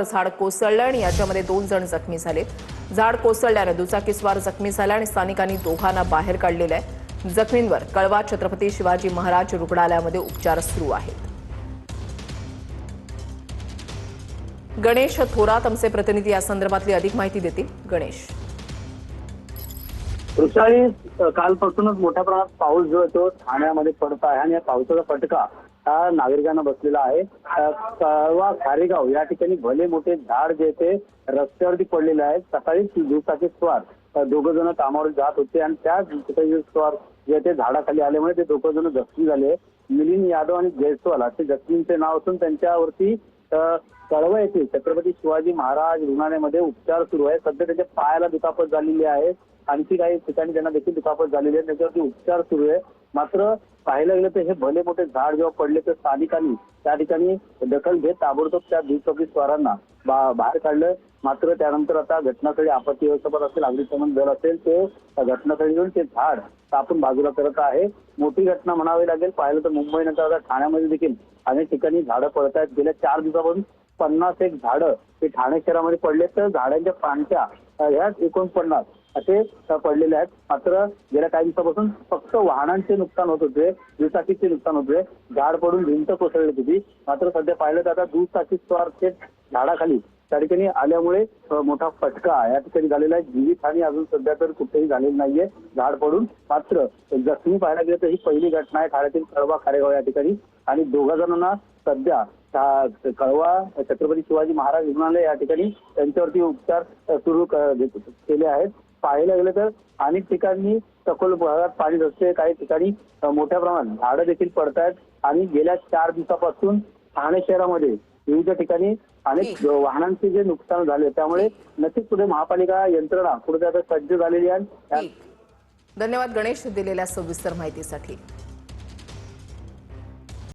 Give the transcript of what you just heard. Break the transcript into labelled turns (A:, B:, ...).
A: झाड कोसळलं आणि याच्यामध्ये 2 जण जखमी झाले। झाड कोसळल्याने दुचाकीस्वार जखमी झाला आणि स्थानिकांनी दोघांना बाहेर काढलेलं आहे। जखमींवर कळवा छत्रपती शिवाजी महाराज रुग्णालयामध्ये उपचार सुरू आहेत। गणेश थोरात आमचे प्रतिनिधी या संदर्भातली अधिक माहिती देतील। गणेश,
B: वृषाली, कालपासूनच मोठ्या प्रमाणात पाऊस जो आहे तो ठाण्यामध्ये पडत आहे आणि या पावसाचा फटका हा नागरिकांना बसलेला आहे। कळवा खारेगाव या ठिकाणी भले मोठे झाड जे ते रस्त्यावरती पडलेले आहेत। सकाळी दुचाकी स्वार दोघं जण कामावर जात होते आणि त्या दुचाकी स्वार जे ते झाडाखाली आल्यामुळे ते दोघं जण जखमी झाले। मिलिंद यादव आणि जयस्वाल असे जखमींचे नाव असून त्यांच्यावरती कळवा येथे छत्रपती शिवाजी महाराज रुग्णालयामध्ये उपचार सुरू आहे। सध्या त्याच्या पायाला दुखापत झालेली आहे, आणखी काही ठिकाणी त्यांना देखील दुखापत झालेली आहे, त्याच्यावरती उपचार सुरू आहे। मात्र पाहायला गेलं तर हे भले मोठे झाड जेव्हा पडले तर स्थानिकांनी त्या ठिकाणी दखल घेत ताबडतोब त्या दुचाकी स्वारांना बाहेर काढलं। मात्र त्यानंतर आता घटनास्थळी आपत्ती व्यवस्थापन असेल, अग्निशमन दल असेल, ते घटनास्थळी येऊन ते झाड कापून बाजूला करत आहे। मोठी घटना म्हणावी लागेल। पाहिलं तर मुंबईनंतर आता ठाण्यामध्ये देखील अनेक ठिकाणी झाडं पडत आहेत। गेल्या 4 दिवसापासून 51 झाडं हे ठाणे शहरामध्ये पडले, तर झाडांच्या पाणत्या ह्या 49 असे पडलेले आहेत। मात्र गेल्या काही दिवसापासून फक्त वाहनांचे नुकसान होत होते, दुचाकीचे नुकसान होते, झाड पडून भिंत कोसळली होती। मात्र सध्या पाहिलं तर आता दुचाकी स्वार थेट झाडाखाली त्या ठिकाणी आल्यामुळे मोठा फटका या ठिकाणी झालेला आहे। जीवितहानी अजून सध्या तर कुठेही झालेली नाहीये झाड पडून। मात्र जखमी पाहायला गेलं तर ही पहिली घटना आहे ठाण्यातील कळवा खारेगाव या ठिकाणी आणि 2 जणांना सध्या कळवा छत्रपती शिवाजी महाराज रुग्णालय या ठिकाणी त्यांच्यावरती उपचार सुरू केले आहेत। पाहायला गेलं तर अनेक ठिकाणी सखोल भागात पाणी असते, काही ठिकाणी मोठ्या प्रमाणात झाडं देखील पडत आहेत आणि गेल्या 4 दिवसापासून ठाणे शहरामध्ये विविध ठिकाणी अनेक वाहनांचे जे नुकसान झाले, त्यामुळे नक्कीच पुढे महापालिका यंत्रणा पुढे आता सज्ज झालेली आहे।
A: धन्यवाद गणेश दिलेल्या सविस्तर माहितीसाठी।